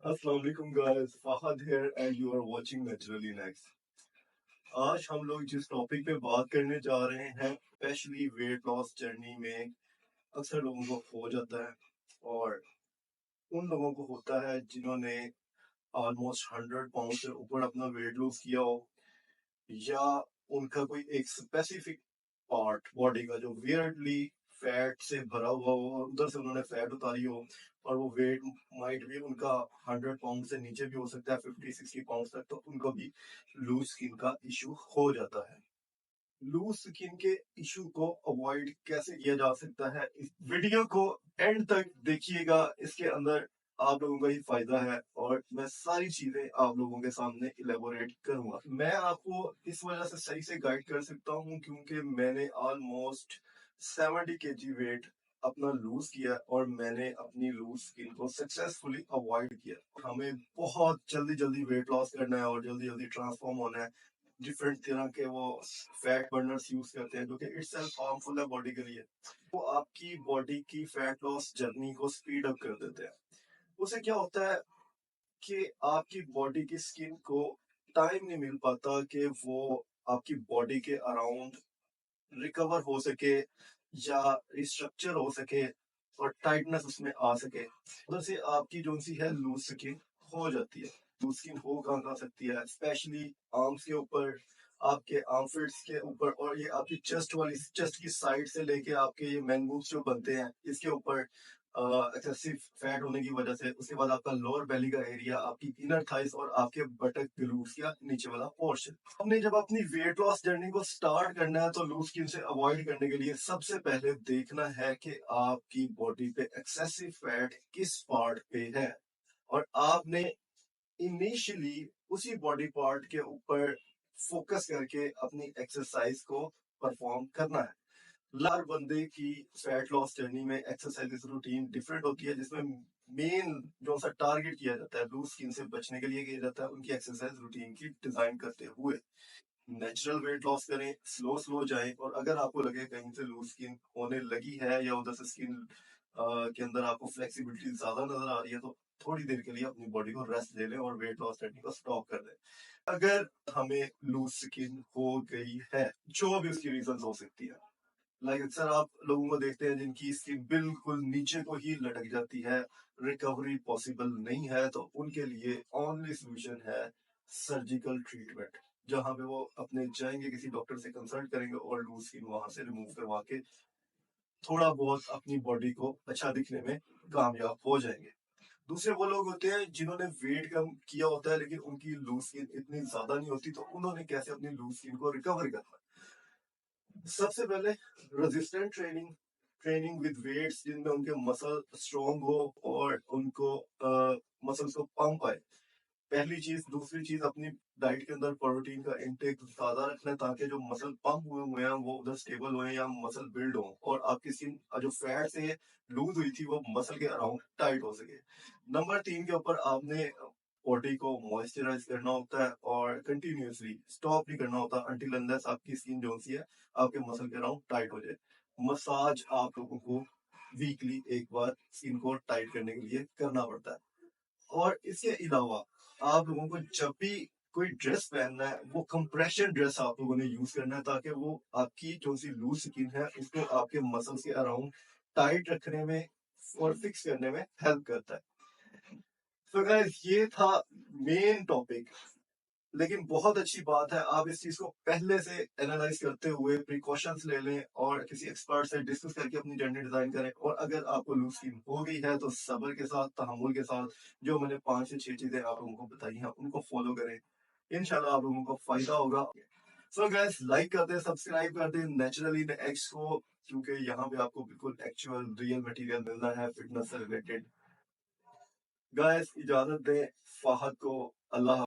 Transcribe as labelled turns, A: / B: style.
A: अस्सलाम वालेकुम guys, Fahad here and you are watching Naturally Next. आज हम लोग जिस टॉपिक पे बात करने जा रहे हैं, स्पेशली वेट लॉस जर्नी में अक्सर लोगों को हो जाता है और उन लोगों को होता है जिन्होंने ऑलमोस्ट 100 पाउंड से ऊपर अपना वेट लूज किया हो, या उनका कोई एक स्पेसिफिक पार्ट बॉडी का जो वियर्डली फैट से भरा हुआ हो और उधर से उन्होंने फैट उतारी हो, और वो वेट माइट भी उनका 100 पाउंड से नीचे भी हो सकता है, 50-60 पाउंड तक, तो उनको भी लूज स्किन का इशू हो जाता है। लूज स्किन के इशू को अवॉइड कैसे किया जा सकता है, इस वीडियो को एंड तक देखिएगा। इसके अंदर आप लोगों का ही फायदा है और मैं सारी चीजें आप लोगों के सामने इलेबोरेट करूंगा। मैं आपको इस वजह से सही से गाइड कर सकता हूं क्योंकि मैंने ऑलमोस्ट 70 kg वेट अपना लूज किया और मैंने अपनी लूज स्किन को सक्सेसफुली अवॉइड किया। हमें बहुत जल्दी जल्दी वेट लॉस करना है और जल्दी जल्दी ट्रांसफॉर्म होना है। डिफरेंट तरह के वो फैट बर्नर्स यूज करते हैं जो कि इटसेल्फ हार्मफुल है बॉडी के लिए। वो आपकी बॉडी की फैट लॉस जर्नी को स्पीड अप कर देते हैं। उससे क्या होता है कि आपकी बॉडी की स्किन को टाइम नहीं मिल पाता कि वो आपकी बॉडी के अराउंड रिकवर हो सके या रिस्ट्रक्चर हो सके और टाइटनेस उसमें आ सके। उधर से आपकी जो सी है लूज स्किन हो जाती है। लूज स्किन हो कहाँ कहाँ सकती है, स्पेशली आर्म्स के ऊपर, आपके आर्मफिट्स के ऊपर, और ये आपकी चेस्ट की साइड से लेके आपके ये मैंगूस जो बनते हैं इसके ऊपर एक्सेसिव फैट होने की वजह से। उसके बाद आपका लोअर बेली का एरिया, आपकी इनर थाइस और आपके बटक ग्लूट्स का नीचे वाला पोर्शन। हमने जब अपनी वेट लॉस जर्नी को स्टार्ट करना है तो लूज स्किन से अवॉइड करने के लिए सबसे पहले देखना है कि आपकी बॉडी पे एक्सेसिव फैट किस पार्ट पे है, और आपने इनिशियली उसी बॉडी पार्ट के ऊपर फोकस करके अपनी एक्सरसाइज को परफॉर्म करना है। हर बंदे की फैट लॉस जर्नी में एक्सरसाइज रूटीन डिफरेंट होती है, जिसमें मेन जो सा टारगेट किया जाता है लूज स्किन से बचने के लिए किया जाता है, उनकी एक्सरसाइज रूटीन की डिजाइन करते हुए नेचुरल वेट लॉस करें, स्लो स्लो जाएं। और अगर आपको लगे कहीं से लूज स्किन होने लगी है या उधर से स्किन के अंदर आपको फ्लेक्सिबिलिटी ज्यादा नजर आ रही है, तो थोड़ी देर के लिए अपनी बॉडी को रेस्ट दे लें और वेट लॉस करने को स्टॉप कर दें। अगर हमें लूज स्किन हो गई है, जो भी उसकी रीजन हो सकती है, अक्सर आप लोगों को देखते हैं जिनकी स्किन बिल्कुल नीचे को ही लटक जाती है, रिकवरी पॉसिबल नहीं है, तो उनके लिए ओनली सोल्यूशन है सर्जिकल ट्रीटमेंट, जहां पे वो अपने जाएंगे किसी डॉक्टर से कंसल्ट करेंगे और लूज स्किन वहां से रिमूव करवा के थोड़ा बहुत अपनी बॉडी को अच्छा दिखने में कामयाब हो जाएंगे। दूसरे वो लोग होते हैं जिन्होंने वेट कम किया होता है लेकिन उनकी लूज स्किन इतनी ज्यादा नहीं होती, तो उन्होंने कैसे अपनी लूज स्किन को रिकवर करना है। सबसे पहले resistant training, training with weights जिनमें उनके मसल स्ट्रॉन्ग हो और उनको मसल्स को पंप आए, पहली चीज। दूसरी चीज, अपनी डाइट के अंदर प्रोटीन का इंटेक ज्यादा रखना है ताकि जो मसल पंप हुए हैं वो उधर स्टेबल हुए या मसल बिल्ड हो और आपकी स्किन जो फैट से लूज हुई थी वो मसल के अराउंड टाइट हो सके। नंबर 3 के ऊपर आपने बॉडी को मॉइस्चराइज करना होता है और कंटिन्यूअसली स्टॉप नहीं करना होता अंटिल अनलेस आपकी स्किन जो सी है आपके मसल के अराउंड टाइट हो जाए। मसाज आप लोगों को वीकली एक बार स्किन को टाइट करने के लिए करना पड़ता है। और इसके अलावा आप लोगों को जब भी कोई ड्रेस पहनना है वो कंप्रेशन ड्रेस आप लोगों ने यूज करना है ताकि वो आपकी जो सी लूज स्किन है उसको आपके मसल्स के अराउंड टाइट रखने में और फिक्स करने में हेल्प करता है। तो गाइस ये था मेन टॉपिक, लेकिन बहुत अच्छी बात है आप इस चीज को पहले से एनालाइज करते हुए प्रिकॉशंस ले लें और किसी एक्सपर्ट से डिस्कस करके अपनी जर्नी डिजाइन करें। और अगर आपको लूज स्किन हो गई है तो सब्र के साथ, तहम्मुल के साथ जो मैंने 5 से 6 चीजें आप लोगों को बताई हैं उनको फॉलो करें, इंशाल्लाह आप लोगों को फायदा होगा। सो गाइस, लाइक कर दें, सब्सक्राइब कर दें नेचुरली एक्स को, क्योंकि यहाँ पे आपको बिल्कुल एक्चुअल रियल मटेरियल मिलना है फिटनेस से रिलेटेड। गाइस इजाजत दें फहद को, अल्लाह।